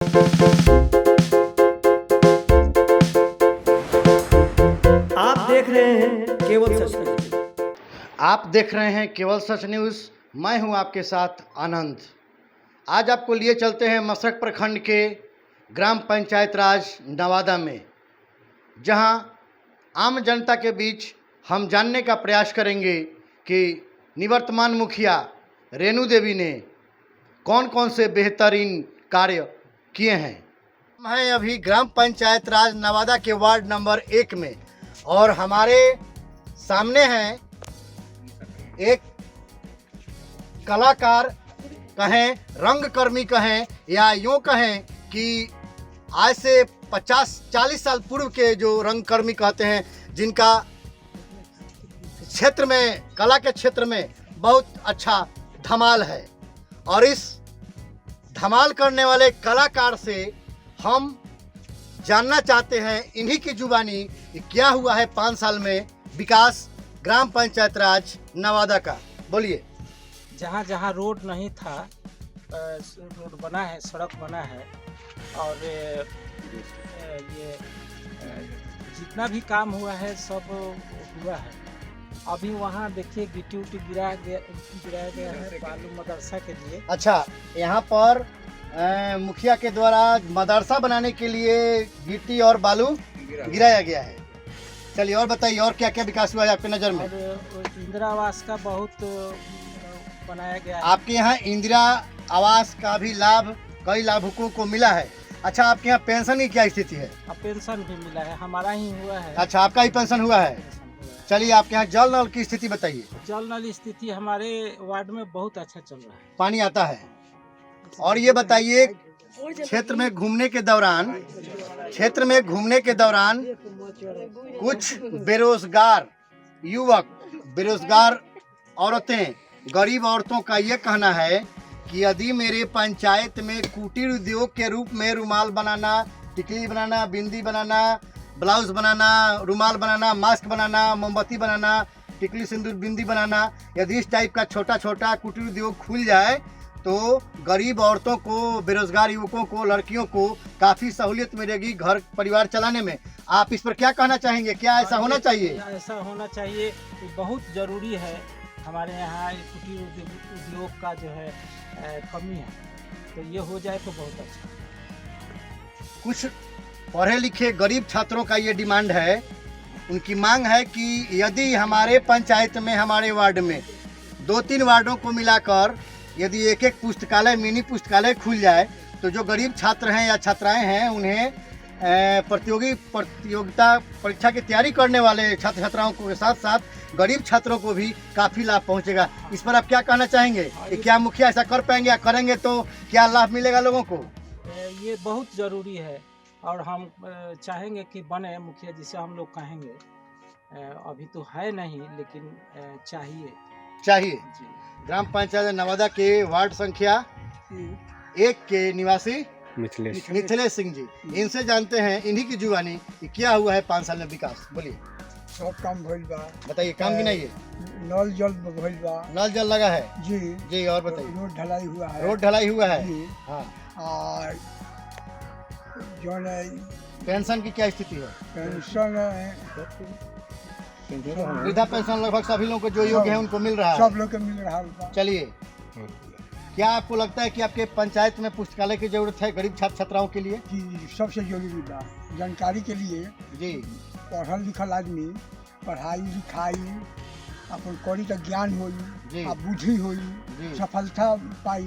आप देख रहे हैं केवल सच न्यूज। आप देख रहे हैं केवल सच न्यूज़। मैं हूं आपके साथ आनंद। आज आपको लिए चलते हैं मशरक प्रखंड के ग्राम पंचायत राज नवादा में, जहां आम जनता के बीच हम जानने का प्रयास करेंगे कि निवर्तमान मुखिया रेणु देवी ने कौन कौन से बेहतरीन कार्य किए हैं। हम हैं अभी ग्राम पंचायत राज नवादा के वार्ड नंबर 1 में, और हमारे सामने हैं एक कलाकार कहें, रंगकर्मी कहें, या यूँ कहें कि आज से 50-40 साल पूर्व के जो रंगकर्मी कहते हैं, जिनका क्षेत्र में, कला के क्षेत्र में बहुत अच्छा धमाल है। और इस धमाल करने वाले कलाकार से हम जानना चाहते हैं इन्हीं की जुबानी कि क्या हुआ है 5 साल में विकास ग्राम पंचायत राज नवादा का। बोलिए। जहाँ जहाँ रोड नहीं था, रोड बना है, सड़क बना है, और ये जितना भी काम हुआ है सब हुआ है। अभी वहाँ देखिए गिट्टी उट्टी गिराया गया है बालू मदरसा के लिए। अच्छा, यहाँ पर मुखिया के द्वारा मदरसा बनाने के लिए गिट्टी और बालू गिराया गया है। चलिए और बताइए, और क्या क्या विकास हुआ है आपकी नज़र में? और इंदिरा आवास का बहुत बनाया गया है। आपके यहाँ इंदिरा आवास का भी लाभ कई लाभुकों को मिला है। अच्छा, आपके यहाँ पेंशन की क्या स्थिति है? अब पेंशन भी मिला है, हमारा ही हुआ है। अच्छा, आपका ही पेंशन हुआ है। चलिए, आपके यहाँ जल नल की स्थिति बताइए। जल नल स्थिति हमारे वार्ड में बहुत अच्छा चल रहा है, पानी आता है। और ये बताइए, क्षेत्र में घूमने के दौरान कुछ बेरोजगार युवक, बेरोजगार औरतें, गरीब औरतों का ये कहना है कि यदि मेरे पंचायत में कुटीर उद्योग के रूप में रुमाल बनाना, टिकली बनाना, बिंदी बनाना, ब्लाउज बनाना, रुमाल बनाना, मास्क बनाना, मोमबत्ती बनाना, टिकली सिंदूर बिंदी बनाना, यदि इस टाइप का छोटा छोटा कुटीर उद्योग खुल जाए तो गरीब औरतों को, बेरोजगार युवकों को, लड़कियों को काफ़ी सहूलियत मिलेगी घर परिवार चलाने में। आप इस पर क्या कहना चाहेंगे? क्या ऐसा होना चाहिए? ऐसा होना चाहिए, बहुत ज़रूरी है। हमारे यहाँ कुटीर उद्योग का जो है कमी है, तो ये हो जाए तो बहुत अच्छा। कुछ पढ़े लिखे गरीब छात्रों का ये डिमांड है, उनकी मांग है कि यदि हमारे पंचायत में, हमारे वार्ड में 2-3 वार्डों को मिलाकर यदि एक एक पुस्तकालय, मिनी पुस्तकालय खुल जाए तो जो गरीब छात्र हैं या छात्राएं हैं, उन्हें प्रतियोगिता परीक्षा की तैयारी करने वाले छात्र छात्राओं के साथ साथ गरीब छात्रों को भी काफ़ी लाभ पहुंचेगा। इस पर आप क्या कहना चाहेंगे कि क्या मुखिया ऐसा कर पाएंगे, या करेंगे तो क्या लाभ मिलेगा लोगों को? ये बहुत ज़रूरी है और हम चाहेंगे कि बने मुखिया, जिसे हम लोग कहेंगे। अभी तो है नहीं, लेकिन चाहिए जी। ग्राम पंचायत नवादा के वार्ड संख्या 1 के निवासी मिथिलेश सिंह जी, इनसे जानते हैं इन्हीं की जुबानी कि क्या हुआ है 5 साल में विकास। बोलिए। सब काम भइल बा। बताइए, काम की नहीं है? नल जल भइल बा। नल जल लगा है जी जी। और बताइए। रोड ढलाई हुआ है। रोड ढलाई हुआ है जी। हाँ। और जो पेंशन की क्या स्थिति है? पेंशन वृद्धा पेंशन लगभग सभी लोगों को जो योग्य है उनको मिल रहा है। सब लोग के मिल रहा है। चलिए, क्या आपको लगता है कि आपके पंचायत में पुस्तकालय की जरूरत है गरीब छात्र छात्राओं के लिए? जी, सबसे जरूरी बा जानकारी के लिए जी। पढ़ल लिखल आदमी पढ़ाई लिखाई अपन करी तो ज्ञान होई, बुद्धि होई, सफलता पाई,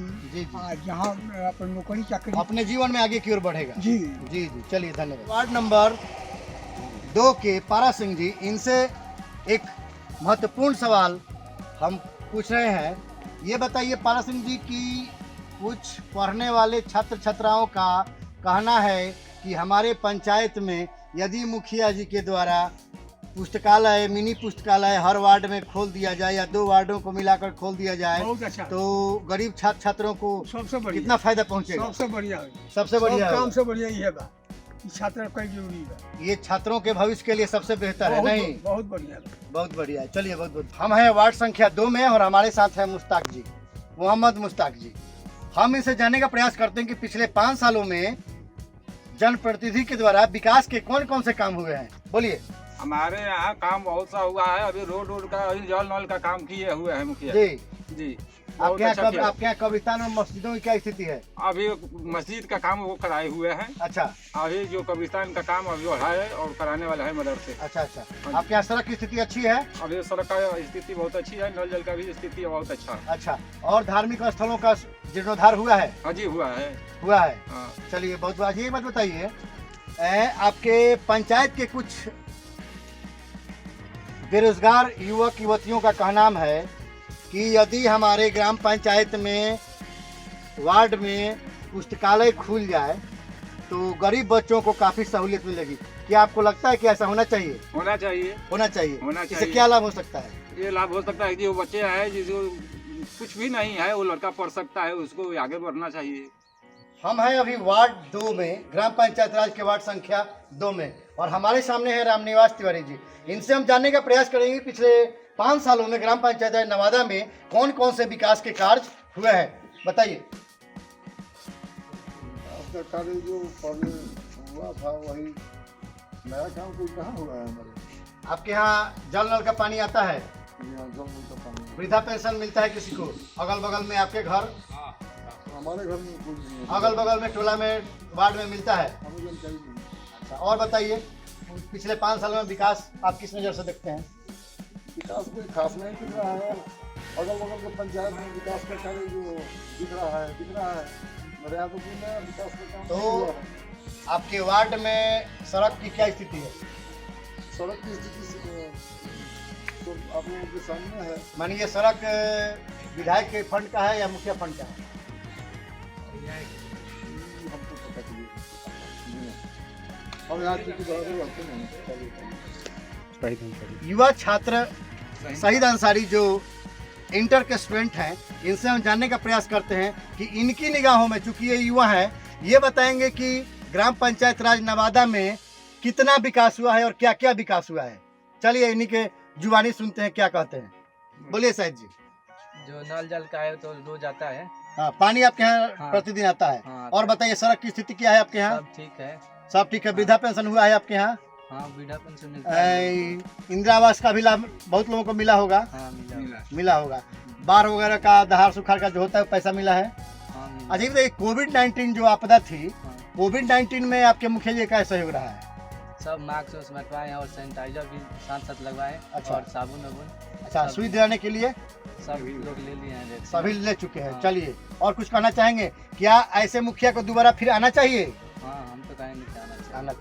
जहाँ अपन नौकरी चाकरी अपने जीवन में आगे की ओर बढ़ेगा। जी जी जी। चलिए, धन्यवाद। वार्ड नंबर 2 के पारा सिंह जी, इनसे एक महत्वपूर्ण सवाल हम पूछ रहे हैं। ये बताइए पारा सिंह जी कि कुछ पढ़ने वाले छात्र छात्राओं का कहना है कि हमारे पंचायत में यदि मुखिया जी के द्वारा पुस्तकालय, मिनी पुस्तकालय हर वार्ड में खोल दिया जाए या 2 वार्डों को मिलाकर खोल दिया जाए, अच्छा। तो गरीब छात्र छात्रों को सबसे कितना फायदा पहुंचेगा? सबसे बढ़िया, सबसे बढ़िया काम से बढ़िया ये है छात्र का जरूरी है। ये छात्रों के भविष्य के लिए सबसे बेहतर है। नहीं, बहुत बढ़िया, बहुत बढ़िया। चलिए, बहुत बहुत। हम हैं वार्ड संख्या 2 में और हमारे साथ है मुश्ताक जी, मोहम्मद मुश्ताक जी। हम इनसे जानने का प्रयास करते हैं कि पिछले 5 सालों में जनप्रतिनिधि के द्वारा विकास के कौन कौन से काम हुए हैं, बोलिए। हमारे यहाँ काम बहुत सा हुआ है। अभी रोड का अभी जल नल का काम किए हुए हैं मुखिया जी जी। आपके यहाँ कब्रिस्तान में मस्जिदों की क्या स्थिति है? अभी मस्जिद का काम वो कराए हुए हैं। अच्छा अभी जो कब्रिस्तान का काम अभी है और कराने वाला है मदद से। अच्छा आपके यहाँ सड़क की स्थिति अच्छी है? अभी सड़क का स्थिति बहुत अच्छी है, नल जल का भी स्थिति बहुत अच्छा है। अच्छा, और धार्मिक स्थलों का जीर्णोद्धार हुआ है? हाँ जी हुआ है। हाँ। चलिए बहुत बात। ये मत बताइए, आपके पंचायत के कुछ बेरोजगार युवक युवतियों का कहना है कि यदि हमारे ग्राम पंचायत में वार्ड में पुस्तकालय खुल जाए तो गरीब बच्चों को काफी सहूलियत मिलेगी। क्या आपको लगता है कि ऐसा होना चाहिए? होना चाहिए। इससे क्या लाभ हो सकता है? ये लाभ हो सकता है कि वो बच्चे हैं जिसको कुछ भी नहीं है, वो लड़का पढ़ सकता है, उसको आगे बढ़ना चाहिए। हम हैं अभी वार्ड 2 में, ग्राम पंचायत राज के वार्ड संख्या 2 में, और हमारे सामने है रामनिवास तिवारी जी। इनसे हम जानने का प्रयास करेंगे पिछले 5 सालों में ग्राम पंचायत राज नवादा में कौन कौन से विकास के कार्य हुए हैं, बताइए। आपका कार्य जो पहले हुआ था वही नया काम कोई कहाँ हुआ है हमारे? आपके यहाँ जल नल का पानी आता है, यहाँ जल नल का पानी, वृद्धा पेंशन मिलता है किसी को, अगल बगल में आपके घर, हमारे घर में कोई नहीं है। अगल बगल में टोला में वार्ड में मिलता है? हमें जानकारी नहीं। अच्छा, और बताइए पिछले 5 सालों में विकास आप किस नज़र से देखते हैं? विकास कोई खास नहीं दिख रहा है। अगल बगल के पंचायत में विकास का कार्य जो दिख रहा है मर्यादा में विकास का काम तो नहीं हुआ है। आपके वार्ड में सड़क की क्या स्थिति है? सड़क की स्थिति से तो आप लोगों के सामने है। मानिए ये सड़क विधायक के फंड का है या मुखिया फंड का है? हमको पता चलिए हम यहाँ की रहते नहीं। युवा छात्र शहीद अंसारी जो इंटर के स्टूडेंट हैं, इनसे हम जानने का प्रयास करते हैं कि इनकी निगाहों में, चूंकि ये युवा हैं, ये बताएंगे कि ग्राम पंचायत राज नवादा में कितना विकास हुआ है और क्या क्या विकास हुआ है। चलिए इन्हीं के जुबानी सुनते हैं क्या कहते हैं, बोलिए शाहिद जी। जो नल जल का है तो रोज आता है। हाँ, पानी आपके यहाँ हाँ। प्रतिदिन आता है। हाँ, और बताइए सड़क की स्थिति क्या है आपके यहाँ? सब ठीक है। सब ठीक है। वृद्धा पेंशन हुआ है आपके यहाँ? हाँ, वृद्धा पेंशन मिलता है। इंदिरा आवास का भी लाभ बहुत लोगों को मिला होगा? हाँ, मिला होगा। बाढ़ वगैरह का, दहाड़ सुखाड़ का जो होता है पैसा मिला है? हाँ, मिला। अच्छा बताइए, कोविड-19 जो आपदा थी, हाँ। कोविड-19 में आपके मुखिया जी का सहयोग रहा है? सब मास्क उस बंटवाए और सैनिटाइजर भी साथ लगवाए। अच्छा। और साबुन वाबुन अच्छा, सुई दिलाने के लिए सब लोग ले लिए हैं। सभी ले चुके हैं। हाँ। चलिए, और कुछ कहना चाहेंगे? क्या ऐसे मुखिया को दोबारा फिर आना चाहिए? हाँ, हम तो कहेंगे कि आना चाहिए। आना,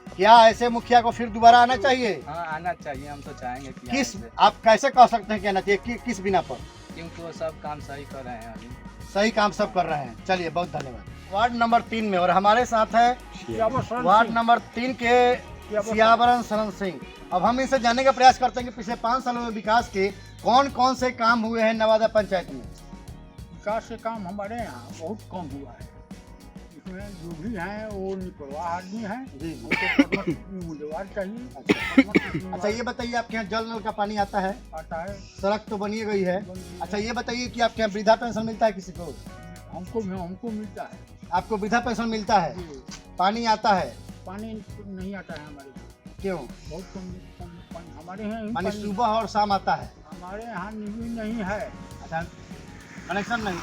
क्या ऐसे मुखिया को फिर दोबारा आना चाहिए? हाँ, आना चाहिए। हम तो चाहेंगे कि किस, आने से। आप कैसे कह सकते हैं कि आना चाहिए, किस बिना पर? क्योंकि वो सब काम सही कर रहे हैं अभी। सही काम सब कर रहे हैं। चलिए बहुत धन्यवाद। वार्ड नंबर 3 में, और हमारे साथ है वार्ड नंबर 3 के सियावरण शरण सिंह। अब हम इनसे जानने का प्रयास करते हैं कि पिछले 5 सालों में विकास के कौन कौन से काम हुए हैं नवादा पंचायत में। विकास के काम हमारे यहाँ बहुत कम हुआ है। इसमें जो भी हैं वो निपरवाह आदमी हैं, जी। उनको उम्मीदवार चाहिए। अच्छा ये बताइए, आपके यहाँ जल नल का पानी आता है? आता है। सड़क तो बनी गई है। अच्छा ये बताइए कि आपके यहाँ वृद्धा पेंशन मिलता है किसी को? हमको मिलता है। आपको वृद्धा पेंशन मिलता है? पानी आता है? पानी नहीं आता है हमारे यहाँ। क्यों? बहुत कम पानी हमारे यहाँ। पानी सुबह और शाम आता है? हमारे यहाँ नहीं है। अच्छा, कनेक्शन नहीं।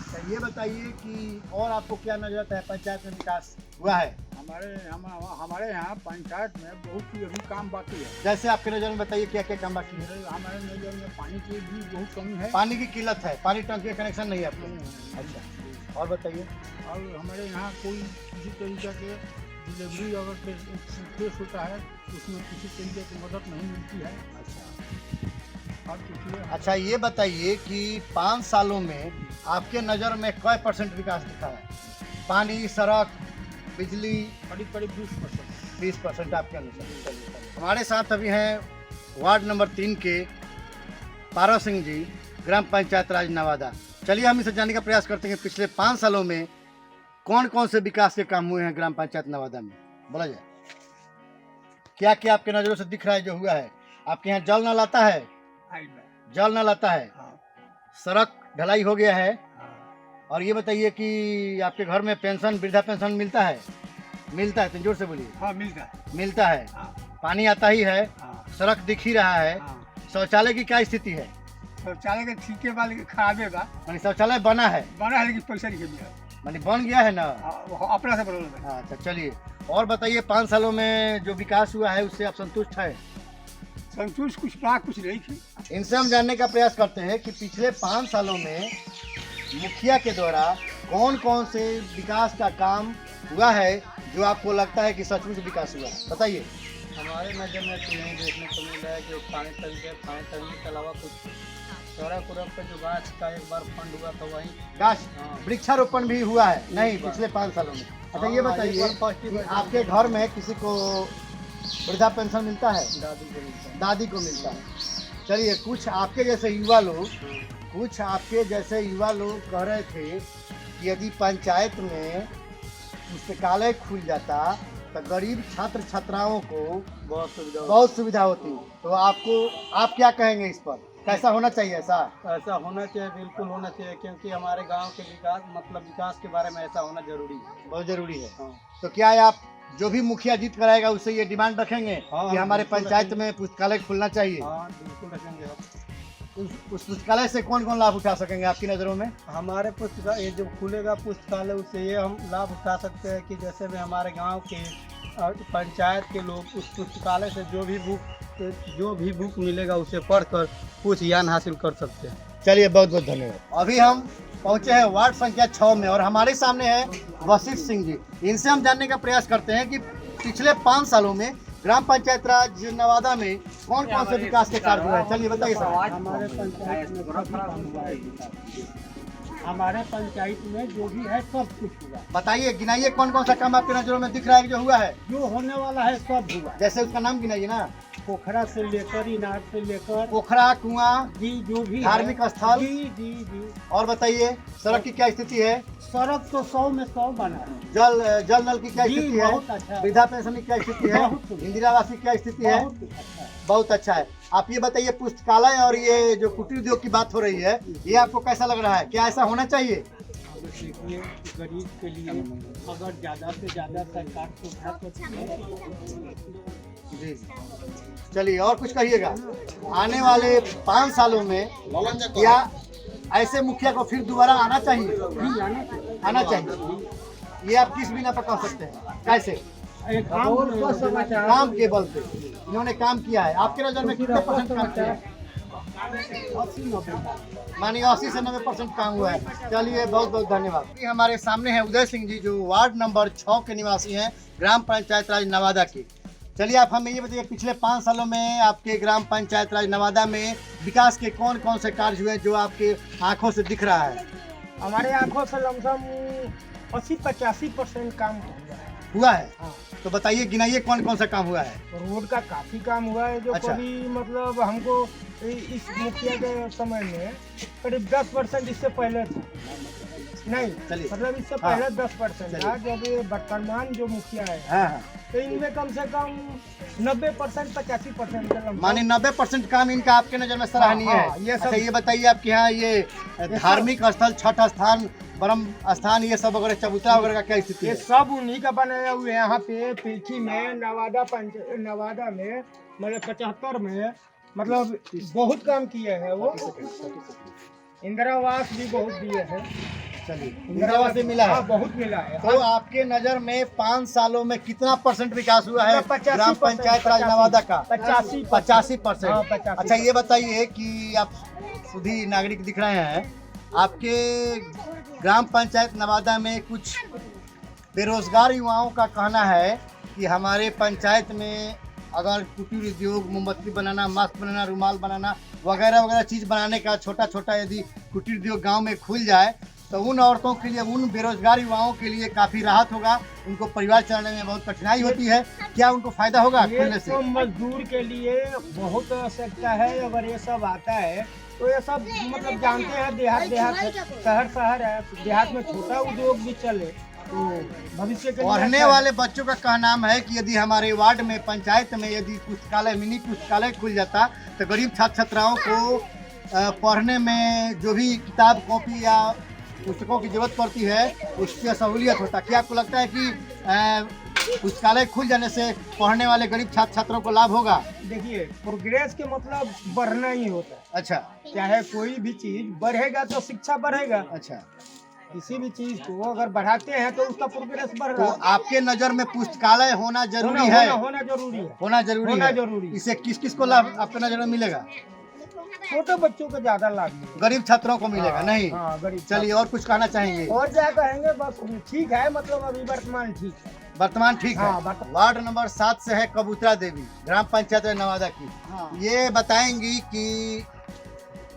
अच्छा ये बताइए कि और आपको क्या नजर आता है पंचायत में विकास हुआ है? हमारे यहाँ पंचायत में बहुत ही अभी काम बाकी है। जैसे आपके नजर में बताइए क्या क्या काम बाकी है? हमारे नजर में पानी की भी बहुत कमी है। पानी की किल्लत है, पानी टंकी का कनेक्शन नहीं है आपको? अच्छा, और बताइए। और हमारे यहाँ कोई किसी तरीके के डिलीवरी अगर केस होता है उसमें किसी तरीके की मदद नहीं मिलती है। और कुछ अच्छा ये बताइए कि 5 सालों में आपके नज़र में कै % विकास दिखा है? पानी, सड़क, बिजली? करीब 20%। 20% आपके अनुसार। हमारे साथ अभी हैं वार्ड नंबर 3 के पारो सिंह जी, ग्राम पंचायत राज नवादा। चलिए हम इसे जानने का प्रयास करते हैं कि पिछले 5 सालों में कौन कौन से विकास के काम हुए हैं ग्राम पंचायत नवादा में, बोला जाए। क्या क्या आपके नज़रों से दिख रहा है जो हुआ है? आपके यहाँ जल नल आता है? जल नल आता है, सड़क ढलाई हो गया है, और ये बताइए कि आपके घर में पेंशन, वृद्धा पेंशन मिलता है? मिलता है, तो जोर से बोलिए। हाँ मिलता है। मिलता है। हाँ। पानी आता ही है, हाँ। सड़क दिख ही रहा है। हाँ। शौचालय की क्या स्थिति है? शौचालय के ठीके वाले खराबे बा, मानी शौचालय बना है, लेकिन पैसा नहीं मिला। मानी बन गया है ना? अपना से बनल है। अच्छा चलिए, और बताइए 5 सालों में जो विकास हुआ है उससे आप संतुष्ट है? संतुष्ट कुछ बा, कुछ नहीं थी। इनसे हम जानने का प्रयास करते हैं कि पिछले 5 सालों में मुखिया के द्वारा कौन कौन से विकास का काम हुआ है जो आपको लगता है कि सचमुच विकास हुआ है, बताइए। हमारे नज़र में तो नहीं देखने को मिल रहा है कि पानी टंकी के अलावा कुछ सड़क उड़क पे जो गाछ का एक बार फंड हुआ था वहीं गाछ हाँ। वृक्षारोपण भी हुआ है नहीं पिछले 5 सालों में? अच्छा ये बताइए कि आपके घर में किसी को वृद्धा पेंशन मिलता है? दादी को मिलता है। दादी को मिलता है। चलिए, कुछ आपके जैसे युवा लोग कह रहे थे कि यदि पंचायत में पुस्तकालय खुल जाता तो गरीब छात्र छात्राओं को बहुत सुविधा होती। तो आप क्या कहेंगे इस पर? कैसा होना चाहिए? ऐसा होना चाहिए, बिल्कुल होना चाहिए, क्योंकि हमारे गांव के विकास के बारे में ऐसा होना जरूरी है, बहुत जरूरी है। हाँ। तो क्या है, आप जो भी मुखिया जीत कराएगा उससे ये डिमांड रखेंगे कि हमारे पंचायत में पुस्तकालय खुलना चाहिए? हाँ बिल्कुल रखेंगे हम। उस पुस्तकालय से कौन कौन लाभ उठा सकेंगे आपकी नज़रों में? हमारे पुस्तकालय, ये जो खुलेगा पुस्तकालय, उससे ये हम लाभ उठा सकते हैं कि जैसे में हमारे गांव के पंचायत के लोग उस पुस्तकालय से जो भी बुक मिलेगा उसे पढ़कर कुछ ज्ञान हासिल कर सकते हैं। चलिए, बहुत बहुत धन्यवाद। अभी हम पहुंचे हैं वार्ड संख्या 6 में और हमारे सामने है वशिष्ठ सिंह जी। इनसे हम जानने का प्रयास करते हैं कि पिछले 5 सालों में ग्राम पंचायत राज नवादा में कौन कौन से विकास के कार्य हुए हैं। चलिए बताइए सर। हमारे पंचायत में काफी काम हुआ है। हमारे पंचायत में जो भी है सब कुछ हुआ। बताइए, गिनाइए कौन कौन सा काम आपके नजरों में दिख रहा है जो हुआ है? जो होने वाला है सब हुआ। जैसे उसका नाम गिनाइए ना। पोखरा से लेकर, इनार से लेकर, पोखरा, कुआं, जी जो भी धार्मिक स्थल। जी। और बताइए सड़क की क्या स्थिति है? सड़क तो 100 में 100 बना है। जल नल की क्या जी, स्थिति है? बहुत अच्छा। वृद्धा पेंशन की क्या स्थिति है? बहुत। इंदिरा आवास की क्या स्थिति है? बहुत अच्छा। बहुत अच्छा है। आप ये बताइए, पुस्तकालय और ये जो कुटीर उद्योग की बात हो रही है, ये आपको कैसा लग रहा है? क्या ऐसा होना चाहिए? देखिए, गरीब के लिए अगर ज़्यादा से ज़्यादा सरकार सुविधा जी। चलिए, और कुछ कहिएगा। आने वाले 5 सालों में क्या ऐसे मुखिया को फिर दोबारा आना चाहिए? आना चाहिए। ये आप किस बिना पर कह सकते हैं? कैसे? काम के बल पे इन्होंने काम किया है। आपके नजर में कितने % काम किया है? 80-90 मानिए 80 से 90% काम हुआ है। चलिए, बहुत बहुत धन्यवाद। अभी हमारे सामने है उदय सिंह जी जो वार्ड नंबर 6 के निवासी हैं, ग्राम पंचायत राज नवादा के। चलिए, आप हमें ये बताइए, पिछले 5 सालों में आपके ग्राम पंचायत राज नवादा में विकास के कौन कौन से कार्य हुए जो आपके आंखों से दिख रहा है? हमारे आंखों से लमसम 80-85% काम हुआ है। हाँ। तो बताइए, गिनाइए कौन कौन सा काम हुआ है? रोड का काफी काम हुआ है जो अच्छा। कभी मतलब हमको इस मुखिया के समय में करीब 10% इससे पहले था। नहीं, चलिए। मतलब इससे हाँ। पहले 10% था। जब ये वर्तमान जो मुखिया है हाँ। तो इनमें कम से कम 90% 85% माने 90% काम इनका आपके नजर में सराहनीय हाँ, है। ये सब- अच्छा, ये बताइए, आपके यहाँ ये धार्मिक स्थल, छठ स्थान, ब्रह्म स्थान, ये सब वगैरह, चबूतरा वगैरह का क्या स्थिति ये है? सब उन्हीं का बनाया हुआ है। यहाँ पे पीठी में नवादा में मतलब 75 में मतलब बहुत काम किए हैं वो। इंदिरा आवास भी बहुत दिए हैं। चलिए, इंदिरा आवास भी मिला है। हाँ, बहुत मिला है। तो आपके नजर में 5 सालों में कितना % विकास हुआ है 85% ग्राम पंचायत राज नवादा का? 85%। 85%। हाँ, 85%। अच्छा, ये बताइए कि आप सुधी नागरिक दिख रहे हैं, आपके ग्राम पंचायत नवादा में कुछ बेरोजगार युवाओं का कहना है कि हमारे पंचायत में अगर कुटीर उद्योग, मोमबत्ती बनाना, मास्क बनाना, रुमाल बनाना वगैरह वगैरह चीज़ बनाने का छोटा छोटा यदि कुटीर उद्योग गांव में खुल जाए तो उन औरतों के लिए, उन बेरोजगार युवाओं के लिए काफ़ी राहत होगा। उनको परिवार चलाने में बहुत कठिनाई होती है। क्या उनको फायदा होगा खुलने ये से? तो मजदूर के लिए बहुत आवश्यकता है। अगर ये सब आता है तो ये सब मतलब जानते हैं, देहात शहर है, देहात में छोटा उद्योग भी चले तो भविष्य के लिए पढ़ने अच्छा है। वाले बच्चों का कहना है कि यदि हमारे वार्ड में, पंचायत में यदि पुस्तकालय, मिनी पुस्तकालय खुल जाता तो गरीब छात्र छात्राओं को पढ़ने में जो भी किताब कॉपी या पुस्तकों की जरूरत पड़ती है उससे सहूलियत होता है। क्या आपको लगता है कि पुस्तकालय खुल जाने से पढ़ने वाले गरीब छात्र छात्रों को लाभ होगा? देखिए, प्रोग्रेस के मतलब बढ़ना ही होता है। अच्छा चाहे कोई भी चीज बढ़ेगा तो शिक्षा बढ़ेगा। अच्छा, किसी भी चीज को अगर बढ़ाते हैं तो उसका प्रोग्रेस बढ़ तो रहा है। आपके नजर में पुस्तकालय होना जरूरी है? होना जरूरी है। होना जरूरी होना है। जरूरी है। इससे किस किस को लाभ आपके नजर में मिलेगा? छोटे बच्चों को ज्यादा लाभ मिलेगा। गरीब छात्रों को मिलेगा? नहीं। हाँ, गरीब। चलिए, और कुछ कहना चाहेंगे? और क्या कहेंगे, बस ठीक है, मतलब अभी वर्तमान ठीक है। वर्तमान ठीक है। हाँ, वर्तमान। वार्ड नंबर 7 से है कबूतरा देवी, ग्राम पंचायत नवादा की। हाँ। ये बताएंगी कि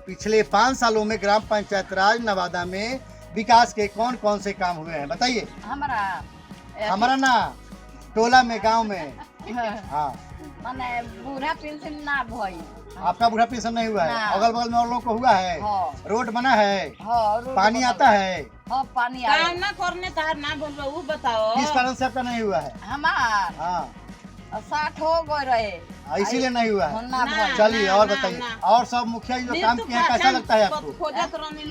पिछले 5 सालों में ग्राम पंचायत राज नवादा में विकास के कौन कौन से काम हुए हैं, बताइए। हमारा ना टोला में, गांव में। हाँ, माने बूढ़ा पेंशन ना भई। आपका बूढ़ा पेंशन नहीं हुआ है? ना। अगल बगल में और लोगों को हुआ है? हाँ। रोड बना है? हाँ, रोड पानी बना- आता है? हाँ, पानी आ काम ना करने तार ना बोलबो उ बताओ। किस कारण से आपका नहीं हुआ है? हमार हाँ, 60 हो गए रहे। इसीलिए नहीं हुआ है। ना भई। चलिए, और ना, बताइए। ना। और सब मुखिया जी जो काम किए हैं कैसा लगता है आपको?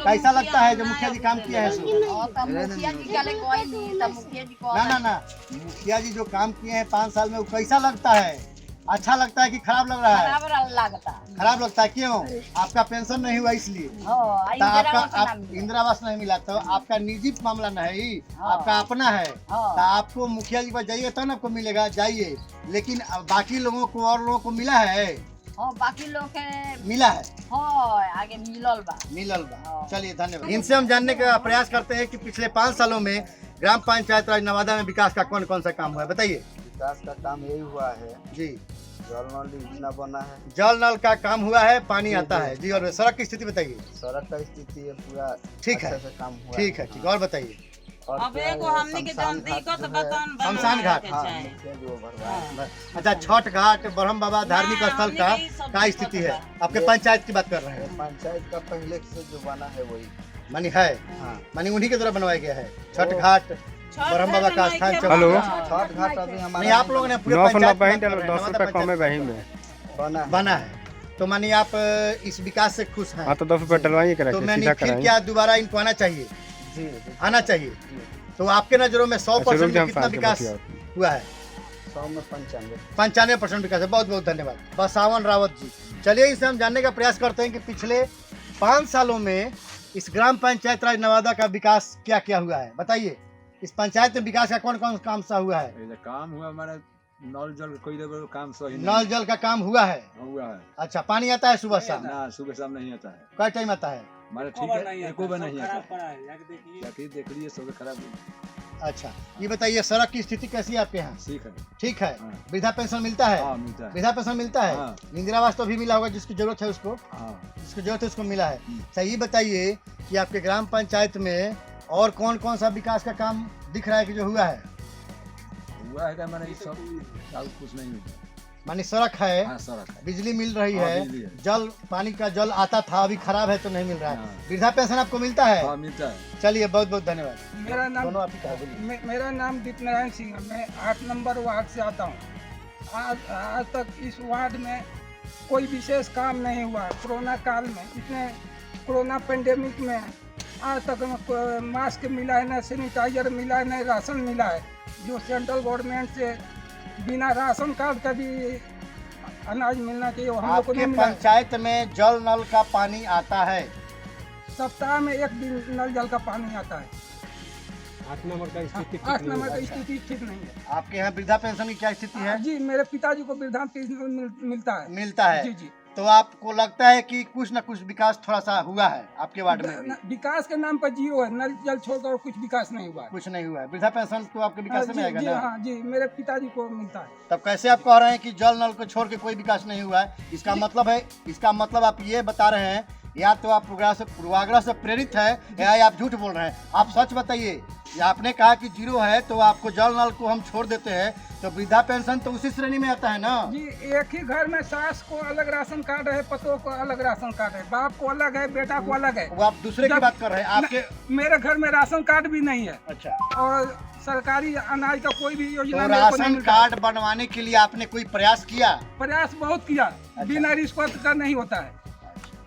कैसा लगता है जो मुखिया जी काम किया है? हाँ, तो मुखिया जी का ले कोई नहीं, तो मुखिया जी को ना, मुखिया जी जो काम किए हैं 5 साल में वो कैसा लगता है? अच्छा लगता है कि खराब लग रहा है? खराब लगता। खराब लगता है। क्यों? आपका पेंशन नहीं हुआ इसलिए। हाँ, तो इंदिरा आपका आवास ना आप मिला। इंदिरा आवास नहीं मिला तो आपका निजी मामला नहीं, हाँ। आपका अपना है। हाँ। तो आपको मुखिया जी पर जाइए तो ना आपको मिलेगा, जाइए। लेकिन अब बाकी लोगों को और लोगों को मिला है? हाँ, बाकी लोग के मिला है, हाँ आगे मिलल बा। मिलल बा। हाँ। चलिए, धन्यवाद। इनसे हम जानने का प्रयास करते हैं कि पिछले 5 सालों में ग्राम पंचायत राज नवादा में विकास का कौन कौन सा काम हुआ है, बताइए। विकास का काम यही हुआ है, जी, जल नल योजना बना है, जल नल का काम हुआ है, पानी आता है जी। और सड़क की स्थिति बताइए। सड़क का स्थिति है पूरा ठीक है, अच्छे से काम हुआ ठीक है, ठीक। और बताइए। और अब क्या एगो है, हमनी के शमशान जन दिक्कत घाट जो है, बतान शमशान घाट। हाँ, मुखिया जी वो भरवाए। अच्छा, छठ घाट, ब्रह्म बाबा धार्मिक हाँ, स्थल हमने का भी सब क्या दिक्कत स्थिति है? बा। आपके पंचायत की बात कर रहे हैं? पंचायत का पहले से जो बना है वही। मानी है, हाँ, मानी उन्हीं के द्वारा बनवाया गया है। छठ घाट, ब्रह्म बाबा का स्थान। हेलो। छठ घाट अभी नहीं, हमारा आप लोगों ने पूरे 9 पंचायत रुपये की बात कर रहे हैं, 10 नवादा रुपये कम है पंचायत वही में बना है। तो मानी आप इस विकास से खुश हैं? हाँ, तो 10 रुपये डलवाइए करा तो के मैंने सीधा फिर कराइए। क्या दोबारा इनको आना चाहिए? जी आना चाहिए। तो आपके नजरों में 100% रुक जा, में हम कितना साथ के विकास बतियाओ। हुआ है? 100 में 95। 95% विकास है। बहुत बहुत धन्यवाद बसावन रावत जी। चलिए, इनसे हम जानने का प्रयास करते हैं कि पिछले 5 सालों में इस ग्राम पंचायत राज नवादा का विकास क्या क्या हुआ है, बताइए। इस पंचायत में विकास का कौन कौन काम सा हुआ है? ये काम हुआ हमारा नल जल कोई लेवल काम सही नहीं नल जल का काम हुआ है? हुआ है अच्छा, पानी आता है सुबह शाम? ना, सुबह शाम नहीं आता है क्या टाइम आता है? हमारे ठीक है, एको बार नहीं आता है। देख लीजिए सब खराब है। अच्छा, ये बताइए, सड़क की स्थिति कैसी है आपके यहाँ? ठीक है। ठीक है। हाँ। वृद्धा पेंशन मिलता है? हाँ, मिलता है। वृद्धा पेंशन मिलता है? हाँ। इंदिरा आवास तो भी मिला होगा जिसकी जरूरत है उसको? हाँ, जिसको जरूरत है उसको मिला है। सही बताइए कि आपके ग्राम पंचायत में और कौन कौन सा विकास का काम दिख रहा है कि जो हुआ है? हुआ है कि हमारा ये सब कुछ नहीं हुआ। मानी सड़क है, हाँ, सड़क है। बिजली मिल रही हाँ, है, बिजली है। जल पानी का जल आता था, अभी खराब है तो नहीं मिल रहा है। हाँ। वृद्धा पेंशन आपको मिलता है? हाँ, मिलता है। चलिए, बहुत बहुत धन्यवाद। मेरा नाम दोनों आप ही कहा, बोलिए। मेरा नाम दीपनारायण सिंह है। मैं 8 नंबर वार्ड से आता हूँ। आज तक इस वार्ड में कोई विशेष काम नहीं हुआ। कोरोना काल में, इतने कोरोना पेंडेमिक में आज तक मास्क मिला है, न सैनिटाइजर मिला है, न राशन मिला है। जो सेंट्रल गवर्नमेंट से बिना राशन कार्ड का भी अनाज मिलना चाहिए, वो हम लोग को आपके नहीं मिला। पंचायत में जल नल का पानी आता है? सप्ताह में 1 दिन नल जल का पानी आता है। 8 नंबर का स्थिति 8 नंबर की स्थिति ठीक नहीं है। आपके यहाँ वृद्धा पेंशन की क्या स्थिति है? जी, मेरे पिताजी को वृद्धा पेंशन मिलता है। मिलता है? जी जी। तो आपको लगता है कि कुछ न कुछ विकास थोड़ा सा हुआ है आपके वार्ड में भी? विकास के नाम पर जीरो है, नल जल छोड़कर और कुछ विकास नहीं हुआ है। कुछ नहीं हुआ है। वृद्धा पेंशन तो आपके विकास में आएगा जी ना? हाँ जी, मेरे पिताजी को मिलता है। तब कैसे आप कह रहे हैं कि जल नल को छोड़ के कोई विकास नहीं हुआ है? इसका मतलब आप ये बता रहे हैं, या तो आप पूर्वाग्रह से प्रेरित है, या आप झूठ बोल रहे हैं। आप सच बताइए। आपने कहा कि जीरो है तो आपको जल नल को हम छोड़ देते हैं, तो वृद्धा पेंशन तो उसी श्रेणी में आता है ना? जी, एक ही घर में सास को अलग राशन कार्ड है, पतों को अलग राशन कार्ड है, बाप को अलग है, बेटा को अलग है। वो आप दूसरे की बात कर रहे हैं। आपके मेरे घर में राशन कार्ड भी नहीं है। अच्छा, और सरकारी अनाज का कोई भी योजना तो मेरे को नहीं राशन मिलता। कार्ड बनवाने के लिए आपने कोई प्रयास किया? प्रयास बहुत किया, बिना रिश्वत का नहीं होता है।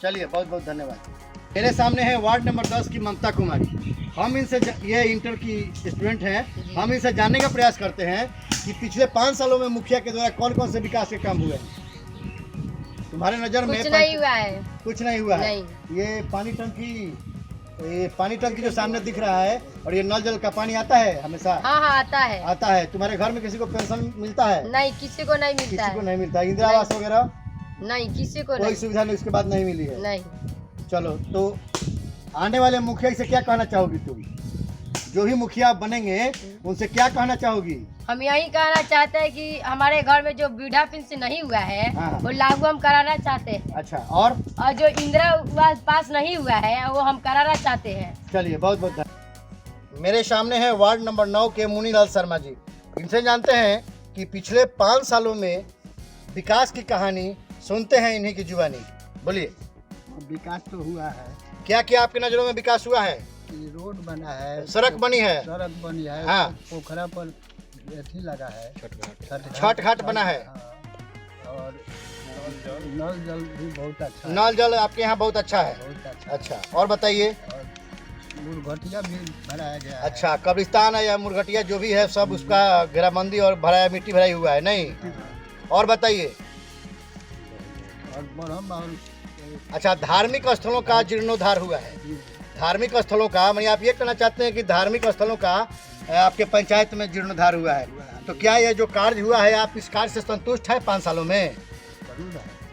चलिए, बहुत बहुत धन्यवाद। मेरे सामने है वार्ड नंबर 10 की ममता कुमारी। हम इनसे ये इंटर की स्टूडेंट हैं, हम इनसे जानने का प्रयास करते हैं कि पिछले 5 सालों में मुखिया के द्वारा कौन कौन से विकास के काम हुए हैं तुम्हारे नजर में? कुछ नहीं हुआ है। कुछ नहीं हुआ है। नहीं। ये पानी टंकी जो सामने दिख रहा है, और ये नल जल का पानी आता है हमेशा? हाँ हाँ आता है। आता है। तुम्हारे घर में किसी को पेंशन मिलता है? नहीं, किसी को नहीं मिलता किसी को है। नहीं मिलता। इंदिरा आवास वगैरह नहीं, किसी को कोई नहीं। सुविधा नहीं उसके बाद नहीं मिली है? नहीं। चलो, तो आने वाले मुखिया से क्या कहना चाहोगी तुम? जो भी मुखिया बनेंगे उनसे क्या कहना चाहोगी? हम यही कहना चाहते हैं कि हमारे घर में जो वृद्धा पेंशन नहीं हुआ है हाँ। वो लागू हम कराना चाहते हैं। अच्छा, और जो इंदिरा आवास पास नहीं हुआ है वो हम कराना चाहते हैं। चलिए, बहुत बहुत धन्यवाद। मेरे सामने है वार्ड नंबर 9 के मुनीलाल शर्मा जी। इनसे जानते हैं कि पिछले 5 सालों में विकास की कहानी सुनते हैं इन्हीं की जुबानी। बोलिए। विकास तो हुआ है, क्या क्या आपकी नज़रों में विकास हुआ है? रोड बना है, सड़क बनी है, सड़क बनी है, हाँ। पोखरा पर एथी लगा है, छठ घाट बना है, हाँ। और नल जल भी बहुत अच्छा है। नल जल आपके यहाँ बहुत अच्छा है? बहुत अच्छा। अच्छा, और बताइए। मुर्घटिया भी बनाया गया है। अच्छा, कब्रिस्तान है या मुर्घटिया जो भी है सब उसका घेराबंदी और भराया, मिट्टी भराई हुआ है नहीं? और बताइए। और बरहम और अच्छा, धार्मिक स्थलों का जीर्णोद्धार हुआ है? धार्मिक स्थलों का मतलब आप ये कहना चाहते हैं कि धार्मिक स्थलों का आपके पंचायत में जीर्णोद्धार हुआ है? तो क्या ये जो कार्य हुआ है आप इस कार्य से संतुष्ट है 5 सालों में?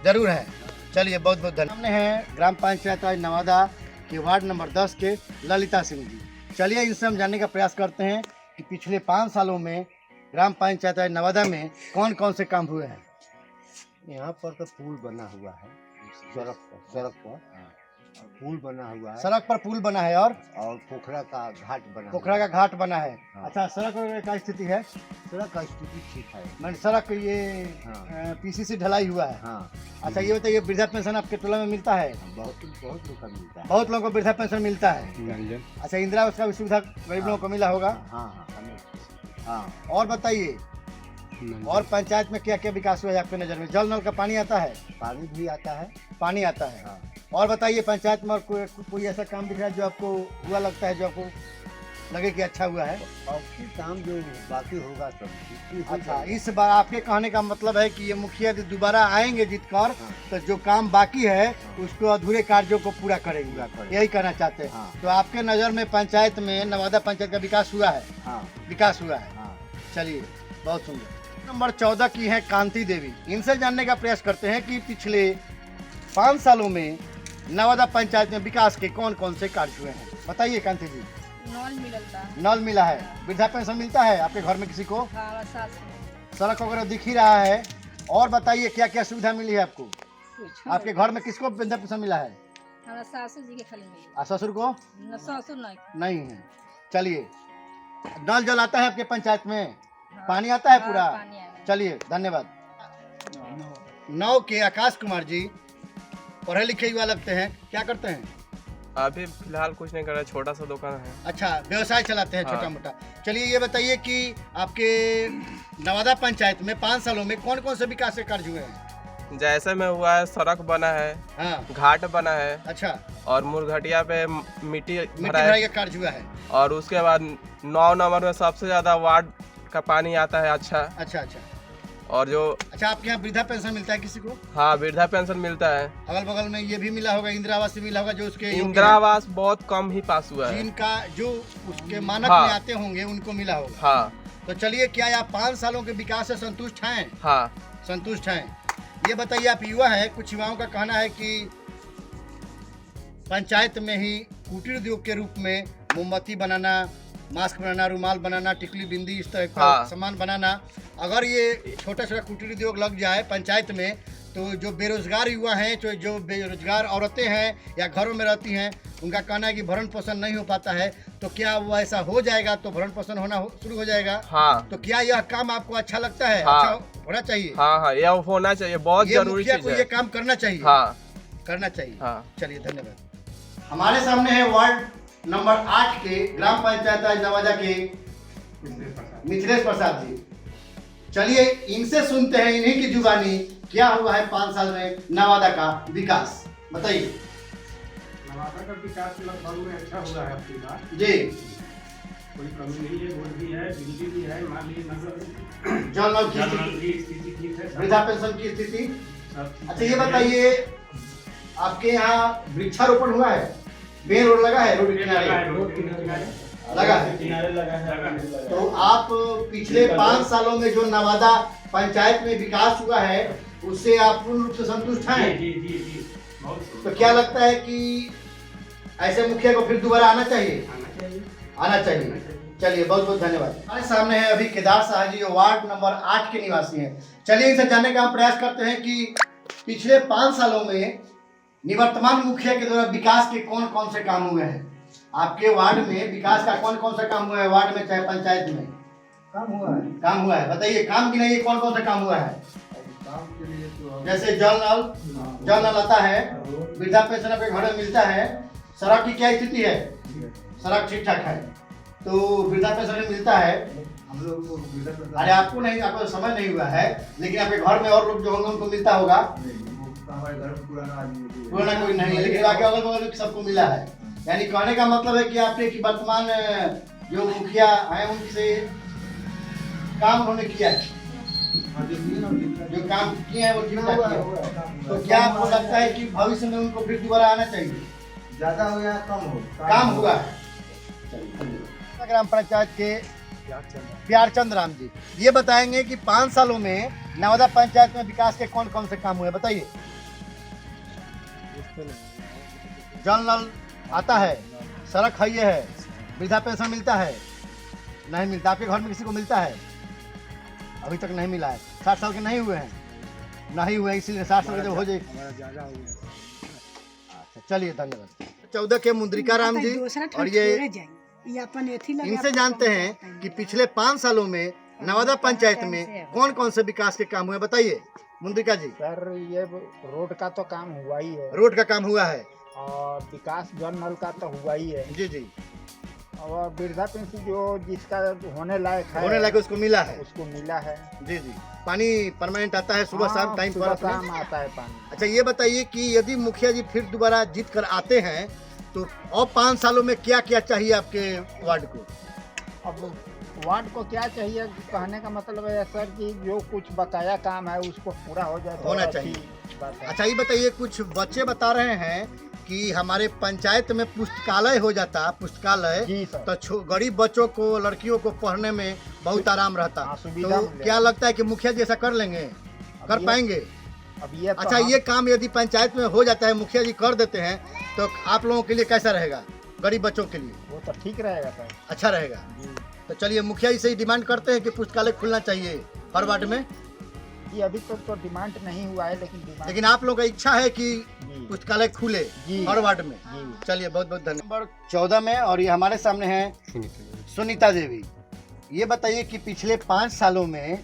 जरूर है। चलिए, बहुत बहुत धन्यवाद। सामने है ग्राम पंचायत राज नवादा के वार्ड नंबर 10 के ललिता सिंह जी। चलिए, इनसे हम जानने का प्रयास करते हैं कि पिछले 5 सालों में ग्राम पंचायत राज नवादा में कौन कौन से काम हुए हैं। यहाँ पर तो पुल बना हुआ है, सड़क पर पुल बना हुआ है, सड़क पर पुल बना है, और पोखरा का घाट बना, पोखरा का घाट बना है। हाँ। अच्छा, सड़क वगैरह का स्थिति है? सड़क का स्थिति ठीक है। मैंने सड़क ये हाँ। पीसीसी ढलाई हुआ है? हाँ। अच्छा, ये बताइए, वृद्धा पेंशन आपके टोला में मिलता है? बहुत लोग को मिलता है। बहुत लोगों को वृद्धा पेंशन मिलता है। अच्छा, इंदिरा आवास का भी सुविधा गरीब लोगों को मिला होगा? हाँ। हाँ। और बताइए, और पंचायत में क्या क्या विकास हुआ है आपके नज़र में? जल नल का पानी आता है? पानी भी आता है। पानी आता है। हाँ। और बताइए, पंचायत में और कोई ऐसा काम दिख रहा है जो आपको हुआ लगता है, जो आपको लगे कि अच्छा हुआ है? बाकी काम जो बाकी होगा सब। अच्छा, इस बार आपके कहने का मतलब है कि ये मुखिया यदि दोबारा आएंगे जीतकर तो जो काम बाकी है उसको अधूरे कार्यों को पूरा करेंगे, यही कहना चाहते हैं? हाँ। तो आपके नज़र में पंचायत में, नवादा पंचायत का विकास हुआ है? हाँ। विकास हुआ है। हाँ। चलिए, बहुत सुंदर। नंबर 14 की है कांति देवी। इनसे जानने का प्रयास करते हैं कि पिछले 5 सालों में नवादा पंचायत में विकास के कौन कौन से कार्य हुए हैं। बताइए कांति जी। नल मिलता है। नल मिला है, वृद्धा पेंशन मिलता है आपके घर में किसी को? हाँ, सड़क वगैरह दिख ही रहा है। और बताइए, क्या क्या सुविधा मिली है आपको? आपके घर में किसको वृद्धा पेंशन मिला है? हमारा सासू जी के खाली मिली। और ससुर को? ससुर नहीं है। चलिए, नल जल आता है आपके पंचायत में? पानी आता है पूरा? चलिए, धन्यवाद। 9 के आकाश कुमार जी पढ़े लिखे युवा लगते हैं, क्या करते हैं? अभी फिलहाल कुछ नहीं कर रहा, छोटा सा दुकान है। अच्छा, व्यवसाय चलाते हैं? हाँ। छोटा मोटा। चलिए, ये बताइए कि आपके नवादा पंचायत में 5 सालों में कौन कौन से विकास के कार्य हुए हैं? जैसे में हुआ है, सड़क बना है, हाँ। घाट बना है, अच्छा, और मुर्घटिया पे मिट्टी भरा भराई है, का कार्य हुआ है। और उसके बाद 9 नंबर में सबसे ज्यादा वार्ड का पानी आता है। अच्छा। अच्छा। और जो अच्छा, आपके यहाँ वृद्धा पेंशन मिलता है किसी को? हाँ, वृद्धा पेंशन मिलता है। अगल बगल में ये भी मिला होगा, इंदिरा आवास भी मिला होगा जो उसके इंदिरा आवास बहुत कम ही पास हुआ है, जिनका जो उसके मानक हाँ। में आते होंगे उनको मिला होगा। हाँ। तो चलिए, क्या आप 5 सालों के विकास से संतुष्ट हैं? हाँ, संतुष्ट हैं। ये बताइए, आप युवा हैं, कुछ युवाओं का कहना है कि पंचायत में ही कुटीर उद्योग के रूप में मोमबत्ती बनाना, मास्क बनाना, रुमाल बनाना, टिकली बिंदी, इस तरह का हाँ। सामान बनाना, अगर ये छोटा छोटा कुटीर उद्योग लग जाए पंचायत में तो जो बेरोजगार युवा हैं, जो बेरोजगार औरतें हैं या घरों में रहती हैं, उनका कहना है कि भरण पोषण नहीं हो पाता है। तो क्या वो ऐसा हो जाएगा तो भरण पोषण होना शुरू हो जाएगा? हाँ। तो क्या यह काम आपको अच्छा लगता है? हाँ। अच्छा होना चाहिए? हाँ, यह होना चाहिए, बहुत ये जरूरी मुखिया चीज को है। ये काम करना चाहिए? हाँ, करना चाहिए। हाँ। चलिए, धन्यवाद। हमारे सामने है वार्ड नंबर 8 के ग्राम पंचायत राज नवादा के मिथिलेश प्रसाद जी। चलिए, इनसे सुनते हैं, इन्हीं की जुबानी, क्या हुआ है 5 साल में नवादा का विकास। बताइए। नवादा का विकास लगभग में अच्छा हुआ है आपकी बात, जी। कोई कमी नहीं है, रोड भी है, बिजली भी है, माली नगर जल नल जल की नल की स्थिति ठीक है, वृद्धा पेंशन की स्थिति। सब अच्छा ये बताइए, आपके यहाँ वृक्षारोपण हुआ है? पेड़ रोड लगा है? रोड के किनारे रोड किनारे लगा है? किनारे लगा है। तो आप पिछले 5 सालों में जो नवादा पंचायत में विकास हुआ है उससे आप पूर्ण रूप से संतुष्ट हैं? जी जी जी जी, बहुत तो क्या लगता है कि ऐसे मुखिया को फिर दोबारा आना चाहिए? आना चाहिए। आना चाहिए। चलिए बहुत बहुत धन्यवाद। हमारे सामने है अभी केदार शाह जी, जो वार्ड नंबर 8 के निवासी हैं। चलिए इनसे जानने का हम प्रयास करते हैं कि पिछले 5 सालों में निवर्तमान मुखिया के द्वारा विकास के कौन कौन से काम हुए हैं। आपके वार्ड में विकास का कौन कौन सा काम हुआ है? वार्ड में चाहे पंचायत में काम हुआ है। काम हुआ है, बताइए काम की नहीं, कौन कौन सा काम हुआ है? काम के लिए तो जैसे जल नल आता है, वृद्धा पेंशन आपके घर में मिलता है, सड़क की क्या स्थिति है? सड़क ठीक ठाक है, तो वृद्धा पेंशन मिलता है। हम लोग को वृद्धा अरे आपको नहीं, आपको समय नहीं हुआ है, लेकिन आपके घर में और लोग जो होंगे उनको मिलता होगा। हमारे घर में पुराना आदमी पुराना कोई नहीं है, लेकिन बाकी अगल बगल सबको मिला है। यानी कहने का मतलब है कि आपके की वर्तमान जो मुखिया हैं उनसे काम उन्होंने किया है, जो काम किए हैं वो ठीक ठाक किया है। तो क्या आपको लगता है कि भविष्य में उनको फिर दोबारा आना चाहिए? ज्यादा हो या कम हो? काम हुआ है। ग्राम पंचायत के प्यारचंद राम जी ये बताएंगे कि 5 सालों में नवादा पंचायत में विकास के कौन कौन से काम हुए, बताइए। जल नल आता है, सड़क हाईवे है, वृद्धा पेंशन मिलता है? नहीं मिलता। आपके घर में किसी को मिलता है? अभी तक नहीं मिला है। 60 साल के नहीं हुए हैं? नहीं हुए, इसीलिए 60 साल के जब हो जाए। अच्छा चलिए धन्यवाद। 14 के मुद्रिका राम जी, और ये इनसे जानते हैं कि पिछले 5 सालों में नवादा पंचायत में कौन कौन से विकास के काम हुए, बताइए मुद्रिका जी। सर ये रोड का तो काम हुआ ही है, रोड का काम हुआ है और विकास जल नल का तो हुआ ही है, जी जी, और वृद्धा पेंशन जो जिसका होने लायक है, होने लायक उसको मिला है, उसको मिला है। जी जी। पानी परमानेंट आता है सुबह शाम टाइम पर? शाम आता है पानी। अच्छा ये बताइए कि यदि मुखिया जी फिर दोबारा जीत कर आते हैं तो और 5 सालों में क्या क्या चाहिए आपके वार्ड को? अब वार्ड को क्या चाहिए, कहने का मतलब है सर कि जो कुछ बकाया काम है उसको पूरा हो जाए, होना चाहिए। अच्छा ये बताइए, कुछ बच्चे बता रहे हैं कि हमारे पंचायत में पुस्तकालय हो जाता, पुस्तकालय, तो गरीब बच्चों को, लड़कियों को पढ़ने में बहुत आराम रहता। तो क्या लगता है कि मुखिया जी ऐसा कर लेंगे, कर पाएंगे? अब ये तो अच्छा ये काम यदि पंचायत में हो जाता है, मुखिया जी कर देते हैं, तो आप लोगों के लिए कैसा रहेगा? गरीब बच्चों के लिए वो तो ठीक रहेगा सर, अच्छा रहेगा। तो चलिए मुखिया जी से ही डिमांड करते हैं कि पुस्तकालय खुलना चाहिए हर वार्ड में। जी अभी तक तो डिमांड नहीं हुआ है, लेकिन आप लोगों का इच्छा है कि पुस्तकालय खुले हर वार्ड में। चलिए बहुत बहुत धन्यवाद। नंबर 14 में, और ये हमारे सामने है सुनीता देवी। ये बताइए कि पिछले 5 सालों में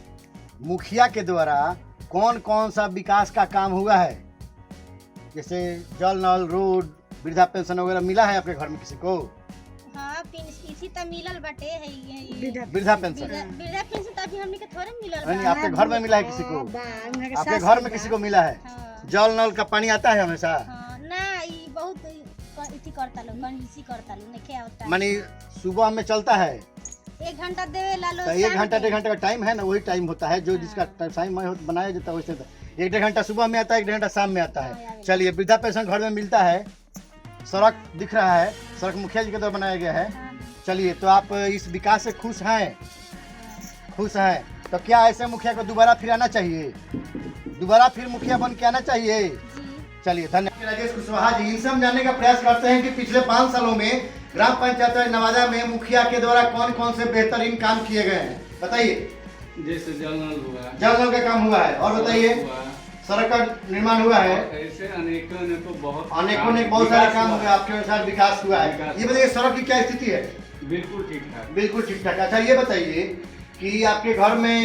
मुखिया के द्वारा कौन कौन सा विकास का काम हुआ है? जैसे जल नल, रोड, वृद्धा पेंशन वगैरह मिला है आपके घर में किसी को? हाँ, इसी तो मिलल बाटे है वृद्धा पेंशन। वृद्धा पेंशन तो अभी हमने के थोड़े मिलल नहीं, आपके घर में मिला है किसी को? आपके घर में किसी को मिला है? जल नल का पानी आता है हमेशा? ना, ये बहुत इसी करता लोग, कंजूसी करता लोग, नहीं क्या होता है। मानी सुबह में चलता है 1 घंटा देवे ला लो, 1 घंटा 1.5 घंटा का टाइम है ना, वही टाइम होता है जो जिसका टाइम बनाया जाता है वैसे। 1.5 घंटा सुबह में आता है, 1.5 घंटा शाम में आता है। चलिए वृद्धा पेंशन घर में मिलता है, सड़क दिख रहा है, सड़क मुखिया जी के द्वारा बनाया गया है। चलिए तो आप इस विकास से खुश हैं? खुश हैं, तो क्या ऐसे मुखिया को दोबारा फिर आना चाहिए? दोबारा फिर मुखिया बन के आना चाहिए? चलिए धन्यवाद। राजेश कुशवाहा जी, इनसे हम जानने का प्रयास करते हैं कि पिछले 5 सालों में ग्राम पंचायत नवादा में मुखिया के द्वारा कौन कौन से बेहतरीन काम किए गए हैं, बताइए। जैसे जल नल हुआ, जल नल का काम हुआ है, और बताइए सड़क का निर्माण हुआ है, ऐसे अनेकों बहुत सारे काम हुए, आपके अनुसार विकास हुआ है। ये बताइए सड़क की क्या स्थिति है? बिल्कुल ठीक ठाक, बिल्कुल ठीक ठाक। अच्छा ये बताइए कि आपके घर में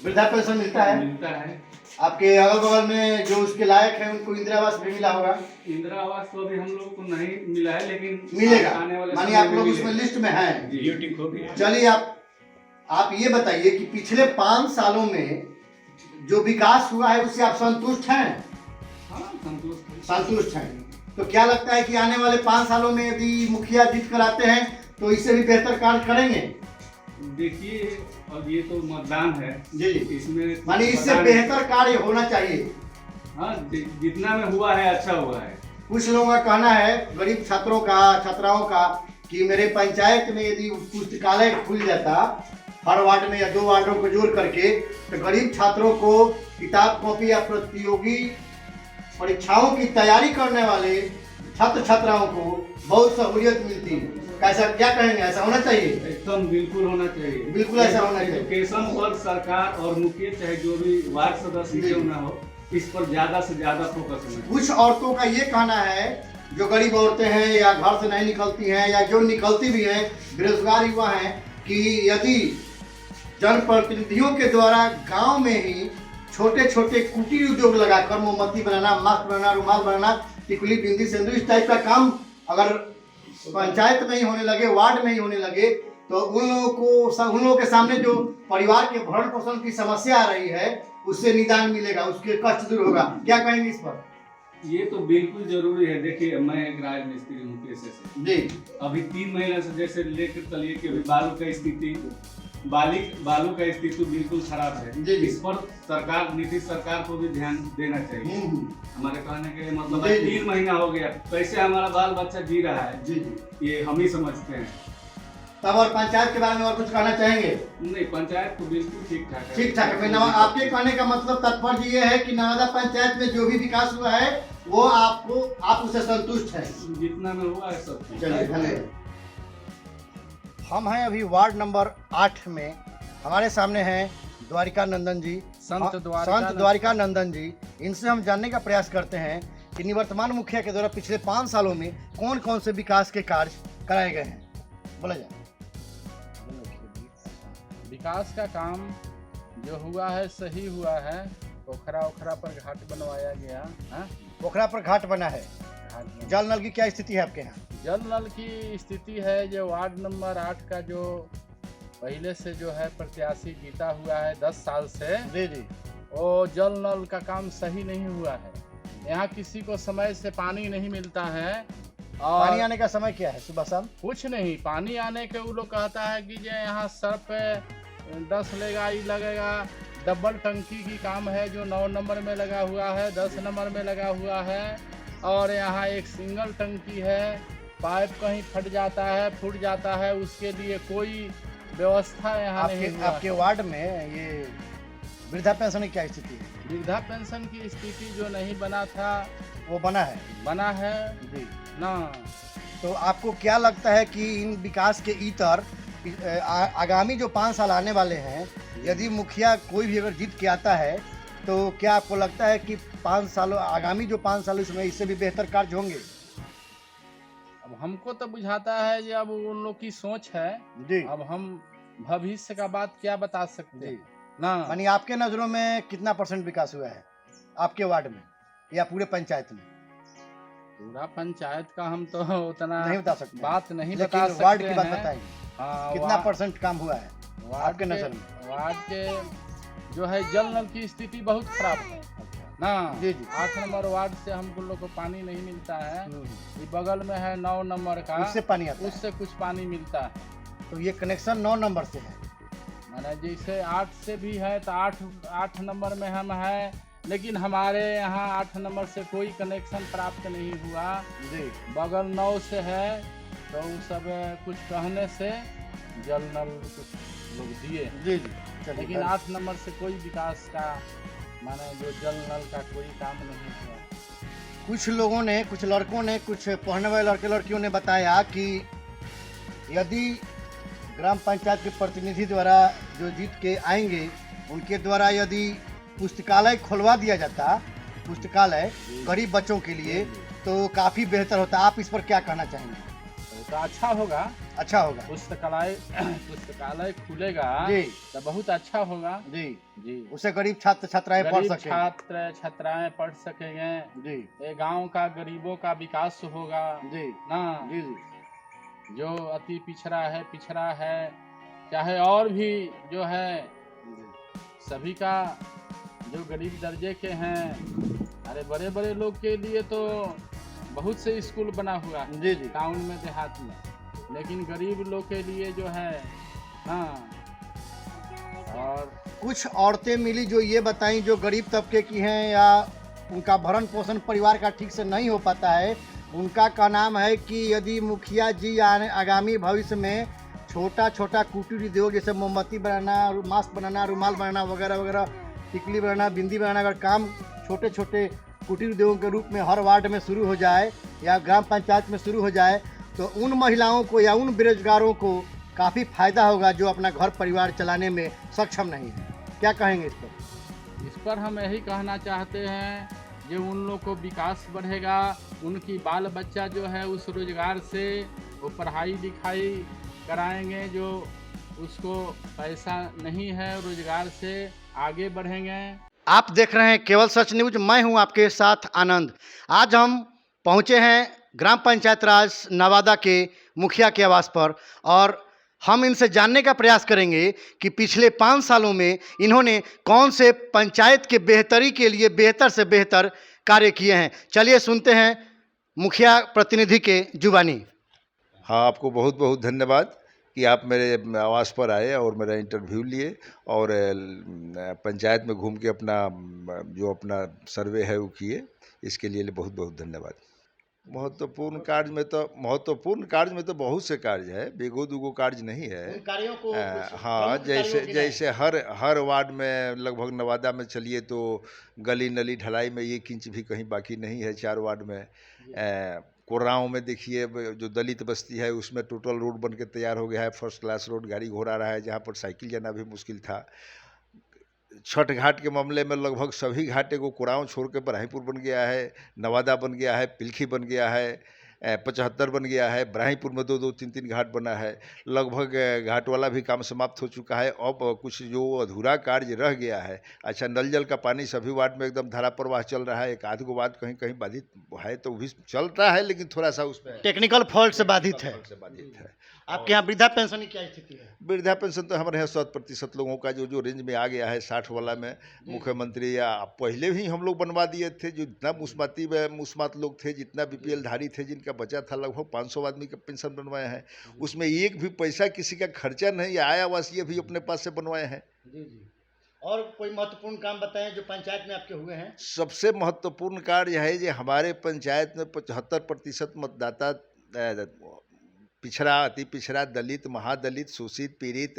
वृद्धा पेंशन मिलता है? मिलता है। आपके अगल बगल में जो उसके लायक है उनको इंदिरा आवास भी मिला होगा? इंदिरा आवास तो अभी हम लोग को नहीं मिला है, लेकिन मिलेगा, आने वाले मानिए आप लोग उसमें लिस्ट में हैं। चलिए आप ये बताइए कि पिछले 5 सालों में जो विकास हुआ है उससे आप संतुष्ट हैं? हाँ, संतुष्ट हैं। तो क्या लगता है कि आने वाले 5 सालों में यदि मुखिया जीत कर आते हैं तो इससे भी बेहतर कार्य करेंगे? देखिए, अब ये तो मतदान है जी इसमें, मानी इससे बेहतर कार्य होना चाहिए। हाँ, जितना में हुआ है अच्छा हुआ है। कुछ लोगों का कहना है, गरीब छात्रों का, छात्राओं का, कि मेरे पंचायत में यदि पुस्तकालय खुल जाता हर वार्ड में या 2 वार्डों को जोड़ करके, तो गरीब छात्रों को किताब कॉपी या प्रतियोगी परीक्षाओं की तैयारी करने वाले छात्र छात्राओं को बहुत सहूलियत मिलती। कैसा, क्या कहेंगे, ऐसा होना चाहिए? एकदम बिल्कुल होना चाहिए, बिल्कुल ऐसा होना चाहिए। एजुकेशन पर सरकार और मुखिया चाहे जो भी वार्ड सदस्य क्यों ना हो, इस पर ज्यादा से ज्यादा फोकस होना। कुछ औरतों का ये कहना है, जो गरीब औरतें हैं या घर से नहीं निकलती हैं या जो निकलती भी हैं, बेरोजगार युवा हैं, कि यदि जनप्रतिनिधियों के द्वारा गांव में ही छोटे छोटे कुटीर उद्योग लगाकर मोमबत्ती बनाना, मास्क बनाना, रुमाल बनाना, टिकुली, बिंदी, सिंदूर, इस टाइप का काम अगर पंचायत में ही होने लगे, वार्ड में ही होने लगे, तो उन लोगों के सामने जो परिवार के भरण पोषण की समस्या आ रही है उससे निदान मिलेगा, उसके कष्ट दूर होगा। क्या कहेंगे इस पर? ये तो बिल्कुल जरूरी है। देखिए, मैं एक राजमिस्त्री हूँ पेशे से जी। अभी 3 महीने से जैसे लेकर चलिए कि अभी बालू का स्थिति बिल्कुल खराब है जी। इस पर सरकार, नीतीश सरकार को भी ध्यान देना चाहिए। हमारे कहने के मतलब 3 महीना हो गया, कैसे हमारा बाल बच्चा जी रहा है जी, ये हम ही समझते हैं। तब और पंचायत के बारे में और कुछ कहना चाहेंगे? नहीं, पंचायत तो बिल्कुल ठीक ठाक है। ठीक ठाक है। आपके कहने का मतलब तात्पर्य ये है कि नवादा पंचायत में जो भी विकास हुआ है वो आप उससे संतुष्ट हैं? जितना में हुआ है सब। चलिए, धन्यवाद। हम हैं अभी वार्ड नंबर 8 में। हमारे सामने हैं द्वारिका नंदन जी, संत द्वारिका नंदन जी। इनसे हम जानने का प्रयास करते हैं कि निवर्तमान मुखिया के द्वारा पिछले 5 सालों में कौन कौन से विकास के कार्य कराए गए हैं। बोला जाए। विकास का काम जो हुआ है सही हुआ है। पोखरा पर घाट बनवाया गया है। पोखरा पर घाट बना है। जल नल की क्या स्थिति है आपके यहाँ? जल नल की स्थिति है, जो वार्ड नंबर 8 का जो पहले से जो है प्रत्याशी जीता हुआ है 10 साल से जी, वो जल नल का काम सही नहीं हुआ है। यहाँ किसी को समय से पानी नहीं मिलता है। और पानी आने का समय क्या है? सुबह शाम? कुछ नहीं, पानी आने के वो लोग कहता है कि जो यहाँ सर पे 10 लगेगा। डबल टंकी की काम है जो 9 नंबर में लगा हुआ है, 10 नंबर में लगा हुआ है। और यहाँ एक सिंगल टंकी है, पाइप कहीं फट जाता है, फूट जाता है, उसके लिए कोई व्यवस्था यहाँ नहीं हुआ। आपके वार्ड में ये वृद्धा पेंशन की क्या स्थिति है? वृद्धा पेंशन की स्थिति जो नहीं बना था वो बना है जी ना। तो आपको क्या लगता है कि इन विकास के इतर आगामी जो 5 साल आने वाले हैं, यदि मुखिया कोई भी अगर जीत के आता है, तो क्या आपको लगता है कि आगामी जो 5 साल इसमें इससे भी बेहतर कार्य होंगे? अब हमको तो बुझाता है कि अब उन लोग की सोच है जी। अब हम भविष्य का बात क्या बता सकते हैं ना। यानी आपके नजरों में कितना % विकास हुआ है आपके वार्ड में या पूरे पंचायत में? पूरा पंचायत का हम तो उतना नहीं बता सकते, बात नहीं लेकिन बता सकते वार्ड की बात हैं। बताएंगे। हाँ, कितना % काम हुआ है आपके नजर में? वार्ड के जो है जल नल की स्थिति बहुत खराब है ना जी। 8 नंबर वार्ड से हमको लोग को पानी नहीं मिलता है। ये बगल में है 9 नंबर का, उससे पानी आता है। उससे कुछ पानी मिलता है। तो ये कनेक्शन 9 नंबर से है, माना जैसे 8 से भी है तो 8 नंबर में हम है, लेकिन हमारे यहाँ 8 नंबर से कोई कनेक्शन प्राप्त नहीं हुआ जी। बगल 9 से है, तो वो सब कुछ कहने से जल नल कुछ लोग दिए जी। लेकिन 8 नंबर से कोई विकास का माने जो जल नल का कोई काम नहीं हुआ। कुछ लोगों ने, कुछ लड़कों ने, कुछ पढ़ने वाले लड़के लड़कियों ने बताया कि यदि ग्राम पंचायत के प्रतिनिधि द्वारा जो जीत के आएंगे उनके द्वारा यदि पुस्तकालय खुलवा दिया जाता, पुस्तकालय गरीब बच्चों के लिए, तो काफ़ी बेहतर होता। आप इस पर क्या कहना चाहेंगे? तो अच्छा होगा पुस्तकालय खुलेगा जी, तो बहुत अच्छा होगा जी। उससे गरीब छात्र छात्राएं पढ़ सकेंगे, छात्र छात्राएं पढ़ सकेंगे जी। ये गांव का गरीबों का विकास होगा जी ना जी। जो अति पिछड़ा है चाहे और भी जो है सभी का जो गरीब दर्जे के हैं, अरे बड़े बड़े लोग के लिए तो बहुत से स्कूल बना हुआ है जी जी। टाउन में देहात में, लेकिन गरीब लोग के लिए जो है हाँ। और कुछ औरतें मिली जो ये बताई जो गरीब तबके की हैं या उनका भरण पोषण परिवार का ठीक से नहीं हो पाता है, उनका का नाम है कि यदि मुखिया जी आगामी भविष्य में छोटा छोटा कुटीर उद्योग जैसे मोमबत्ती बनाना, मास्क बनाना, रुमाल बनाना वगैरह वगैरह, टिकली बनाना, बिंदी बनाना, अगर काम छोटे छोटे कुटीर उद्योगों के रूप में हर वार्ड में शुरू हो जाए या ग्राम पंचायत में शुरू हो जाए तो उन महिलाओं को या उन बेरोजगारों को काफ़ी फायदा होगा जो अपना घर परिवार चलाने में सक्षम नहीं है। क्या कहेंगे इस पर? इस पर हम यही कहना चाहते हैं जो उन लोग को विकास बढ़ेगा, उनकी बाल बच्चा जो है उस रोजगार से वो पढ़ाई लिखाई कराएंगे, जो उसको पैसा नहीं है रोजगार से आगे बढ़ेंगे। आप देख रहे हैं केवल सच न्यूज, मैं हूं आपके साथ आनंद। आज हम पहुंचे हैं ग्राम पंचायत राज नवादा के मुखिया के आवास पर और हम इनसे जानने का प्रयास करेंगे कि पिछले 5 सालों में इन्होंने कौन से पंचायत के बेहतरी के लिए बेहतर से बेहतर कार्य किए हैं। चलिए सुनते हैं मुखिया प्रतिनिधि के जुबानी। हाँ, आपको बहुत बहुत धन्यवाद कि आप मेरे आवास पर आए और मेरा इंटरव्यू लिए और पंचायत में घूम के अपना सर्वे है वो किए, इसके लिए बहुत बहुत धन्यवाद। महत्वपूर्ण कार्य में तो बहुत से कार्य है, बेगो दुगो कार्य नहीं है। कार्यों को हाँ, जैसे हर वार्ड में लगभग नवादा में चलिए तो गली नली ढलाई में 1 इंच भी कहीं बाकी नहीं है 4 वार्ड में। कोर्राओं में देखिए जो दलित बस्ती है उसमें टोटल रोड बन के तैयार हो गया है, फर्स्ट क्लास रोड, गाड़ी घोड़ा रहा है, जहाँ पर साइकिल जाना भी मुश्किल था। छठ घाट के मामले में लगभग सभी घाटे को कोरांव छोड़ के बराहीपुर बन गया है, नवादा बन गया है, पिलखी बन गया है, 75 बन गया है, बराहीपुर में 2-2, 3-3 घाट बना है। लगभग घाट वाला भी काम समाप्त हो चुका है। अब कुछ जो अधूरा कार्य रह गया है, अच्छा नल जल का पानी सभी वार्ड में एकदम धारा प्रवाह चल रहा है। एक आध गो वार्ड कहीं कहीं बाधित है तो भी चलता है, लेकिन थोड़ा सा उसमें टेक्निकल फॉल्ट से बाधित है। आपके यहाँ वृद्धा पेंशन की क्या स्थिति है? वृद्धा पेंशन तो हमारे यहाँ 100% लोगों का जो रेंज में आ गया है 60 वाला में, मुख्यमंत्री या पहले ही हम लोग बनवा दिए थे। जो जितना मुस्मात लोग थे, जितना BPL धारी थे, जिनका बचा था, लगभग 500 आदमी का पेंशन बनवाए हैं। उसमें एक भी पैसा किसी का खर्चा नहीं आया, बस ये भी अपने पास से बनवाए हैं। और कोई महत्वपूर्ण काम बताएं जो पंचायत में आपके हुए हैं? सबसे महत्वपूर्ण कार्य है जो हमारे पंचायत में 75% मतदाता पिछड़ा, अति पिछड़ा, दलित, महादलित, शोषित, पीड़ित,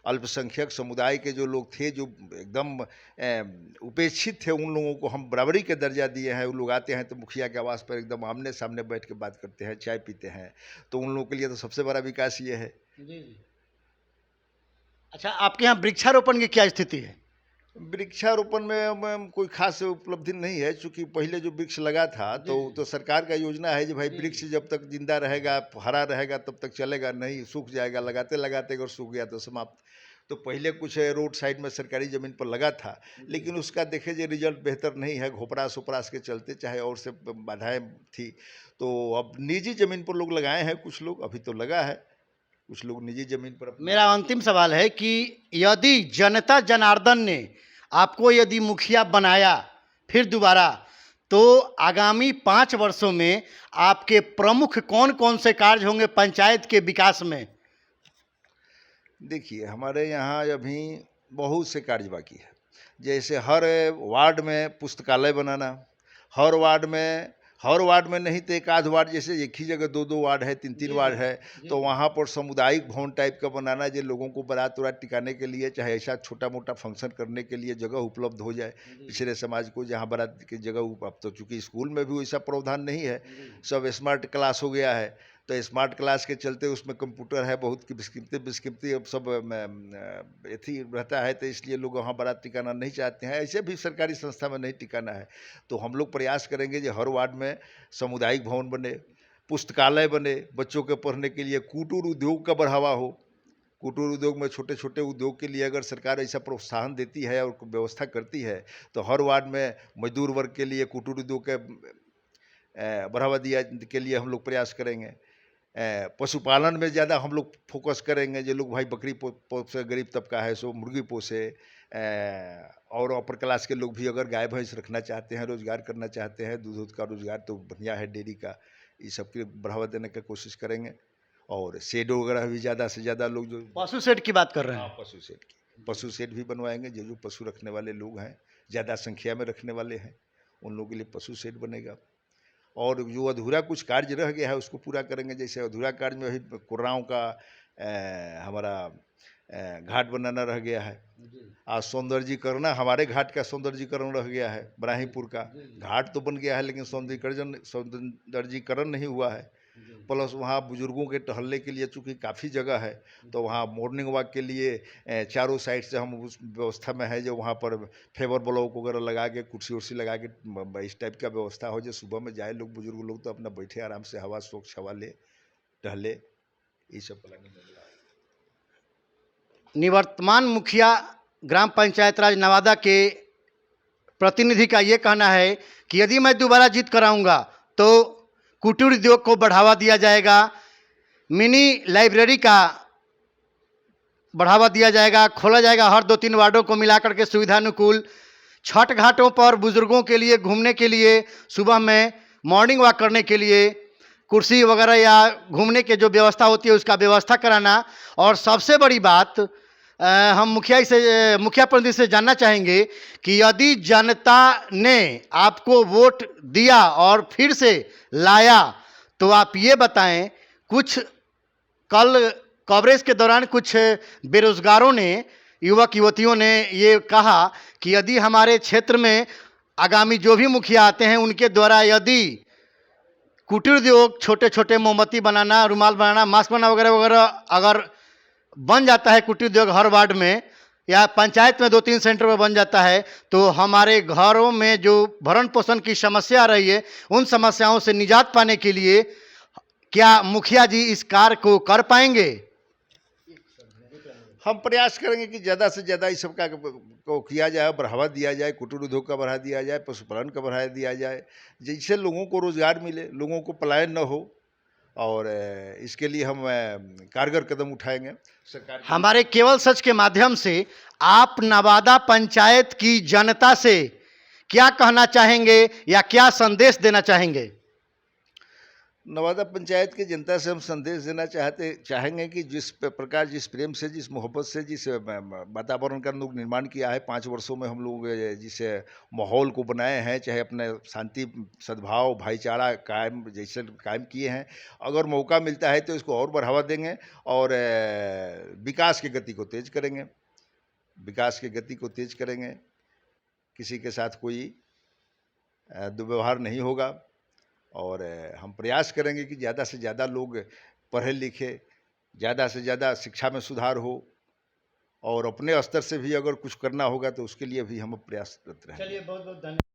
अल्पसंख्यक समुदाय के जो लोग थे, जो एकदम उपेक्षित थे, उन लोगों को हम बराबरी के दर्जा दिए हैं। वो लोग आते हैं तो मुखिया के आवास पर एकदम आमने सामने बैठ के बात करते हैं, चाय पीते हैं, तो उन लोगों के लिए तो सबसे बड़ा विकास ये है। जी। अच्छा, आपके यहाँ वृक्षारोपण की क्या स्थिति है? वृक्षारोपण में कोई खास उपलब्धि नहीं है, क्योंकि पहले जो वृक्ष लगा था तो सरकार का योजना है कि भाई वृक्ष जब तक जिंदा रहेगा, हरा रहेगा, तब तक चलेगा, नहीं सूख जाएगा, लगाते लगाते अगर सूख गया तो समाप्त। तो पहले कुछ रोड साइड में सरकारी ज़मीन पर लगा था, लेकिन उसका देखे जो रिजल्ट बेहतर नहीं है, घोपरास उपरास के चलते, चाहे और से बाधाएं थी। तो अब निजी ज़मीन पर लोग लगाए हैं, कुछ लोग अभी तो लगा है, कुछ लोग निजी ज़मीन पर। मेरा अंतिम सवाल है कि यदि जनता जनार्दन ने आपको यदि मुखिया बनाया फिर दोबारा, तो आगामी 5 वर्षों में आपके प्रमुख कौन कौन से कार्य होंगे पंचायत के विकास में? देखिए, हमारे यहाँ अभी बहुत से कार्य बाकी है। जैसे हर वार्ड में पुस्तकालय बनाना, हर वार्ड में नहीं तो एक आध वार्ड, जैसे एक ही जगह 2-2 वार्ड है, 3-3 वार्ड है, तो वहाँ पर सामुदायिक भवन टाइप का बनाना, जो लोगों को बारात उरात टिकाने के लिए, चाहे ऐसा छोटा मोटा फंक्शन करने के लिए जगह उपलब्ध हो जाए पिछड़े समाज को, जहाँ बारात की जगह। अब तो चूँकि स्कूल में भी वैसा प्रावधान नहीं है, सब स्मार्ट क्लास हो गया है, तो स्मार्ट क्लास के चलते उसमें कंप्यूटर है, बहुत की बिस्किमती अब सब एथी रहता है, तो इसलिए लोग वहाँ बारात टिकाना नहीं चाहते हैं। ऐसे भी सरकारी संस्था में नहीं टिकाना है, तो हम लोग प्रयास करेंगे जो हर वार्ड में सामुदायिक भवन बने, पुस्तकालय बने, बच्चों के पढ़ने के लिए, कुटीर उद्योग का बढ़ावा हो। कुटीर उद्योग में छोटे छोटे उद्योग के लिए अगर सरकार ऐसा प्रोत्साहन देती है और व्यवस्था करती है, तो हर वार्ड में मजदूर वर्ग के लिए कुटीर उद्योग के बढ़ावा दिया के लिए हम लोग प्रयास करेंगे। पशुपालन में ज़्यादा हम लोग फोकस करेंगे। जो लोग भाई बकरी पोसे, गरीब तबका है सो मुर्गी पोसे, और अपर क्लास के लोग भी अगर गाय भैंस रखना चाहते हैं, रोज़गार करना चाहते हैं, दूध का रोज़गार तो बढ़िया है, डेयरी का, ये सब की बढ़ावा देने की कोशिश करेंगे। और शेड वगैरह भी ज़्यादा से ज़्यादा लोग जो पशु शेड की बात कर रहे हैं, पशु शेड भी बनवाएंगे। जो पशु रखने वाले लोग हैं, ज़्यादा संख्या में रखने वाले हैं, उन लोगों के लिए पशु शेड बनेगा। और जो अधूरा कुछ कार्य रह गया है उसको पूरा करेंगे। जैसे अधूरा कार्य में अभी कुर्राओं का हमारा घाट बनाना रह गया है, आज सौंदर्यीकरण, हमारे घाट का सौंदर्यीकरण रह गया है। बराहीपुर का घाट तो बन गया है लेकिन सौंदर्यीकरण नहीं हुआ है। प्लस वहाँ बुजुर्गों के टहलने के लिए चूँकि काफ़ी जगह है, तो वहाँ मॉर्निंग वॉक के लिए चारों साइड से हम उस व्यवस्था में है जो वहाँ पर फेवर ब्लॉक वगैरह लगा के, कुर्सी उर्सी लगा के इस टाइप का व्यवस्था हो जो सुबह में जाए लोग, बुजुर्ग लोग तो अपना बैठे आराम से हवा स्वच्छ हवा ले, टहले, ये सब प्लानिंग। निवर्तमान मुखिया ग्राम पंचायत राज नवादा के प्रतिनिधि का ये कहना है कि यदि मैं दोबारा जीत कराऊंगा तो कुटीर उद्योग को बढ़ावा दिया जाएगा, मिनी लाइब्रेरी का बढ़ावा दिया जाएगा, खोला जाएगा हर 2-3 वार्डों को मिलाकर के सुविधानुकूल। छठ घाटों पर बुजुर्गों के लिए घूमने के लिए, सुबह में मॉर्निंग वॉक करने के लिए कुर्सी वगैरह या घूमने के जो व्यवस्था होती है उसका व्यवस्था कराना। और सबसे बड़ी बात हम मुखिया प्रतिनिधि से जानना चाहेंगे कि यदि जनता ने आपको वोट दिया और फिर से लाया तो आप ये बताएं, कुछ कल कवरेज के दौरान कुछ बेरोजगारों ने, युवक युवतियों ने ये कहा कि यदि हमारे क्षेत्र में आगामी जो भी मुखिया आते हैं उनके द्वारा यदि कुटीर उद्योग, छोटे छोटे मोमबत्ती बनाना, रुमाल बनाना, मास्क बनाना वगैरह वगैरह अगर बन जाता है कुटीर उद्योग हर वार्ड में या पंचायत में 2-3 सेंटर में बन जाता है, तो हमारे घरों में जो भरण पोषण की समस्या आ रही है उन समस्याओं से निजात पाने के लिए क्या मुखिया जी इस कार्य को कर पाएंगे? हम प्रयास करेंगे कि ज़्यादा से ज़्यादा इस सब का को किया जाए, बढ़ावा दिया जाए, कुटीर उद्योग का बढ़ा दिया जाए, पशुपालन का बढ़ा दिया जाए, जिससे लोगों को रोज़गार मिले, लोगों को पलायन न हो। और इसके लिए हम कारगर कदम उठाएंगे। सरकार हमारे केवल सच के माध्यम से आप नवादा पंचायत की जनता से क्या कहना चाहेंगे या क्या संदेश देना चाहेंगे? नवादा पंचायत की जनता से हम संदेश देना चाहेंगे कि जिस प्रकार, जिस प्रेम से, जिस मोहब्बत से, जिस वातावरण का लोग निर्माण किया है 5 वर्षों में, हम लोग जिस माहौल को बनाए हैं, चाहे अपने शांति, सद्भाव, भाईचारा जैसे कायम किए हैं, अगर मौका मिलता है तो इसको और बढ़ावा देंगे और विकास की गति को तेज करेंगे। विकास की गति को तेज करेंगे, किसी के साथ कोई दुर्व्यवहार नहीं होगा। और हम प्रयास करेंगे कि ज़्यादा से ज़्यादा लोग पढ़े लिखे, ज़्यादा से ज़्यादा शिक्षा में सुधार हो, और अपने स्तर से भी अगर कुछ करना होगा तो उसके लिए भी हम प्रयासरत रहेंगे। चलिए, बहुत बहुत धन्यवाद।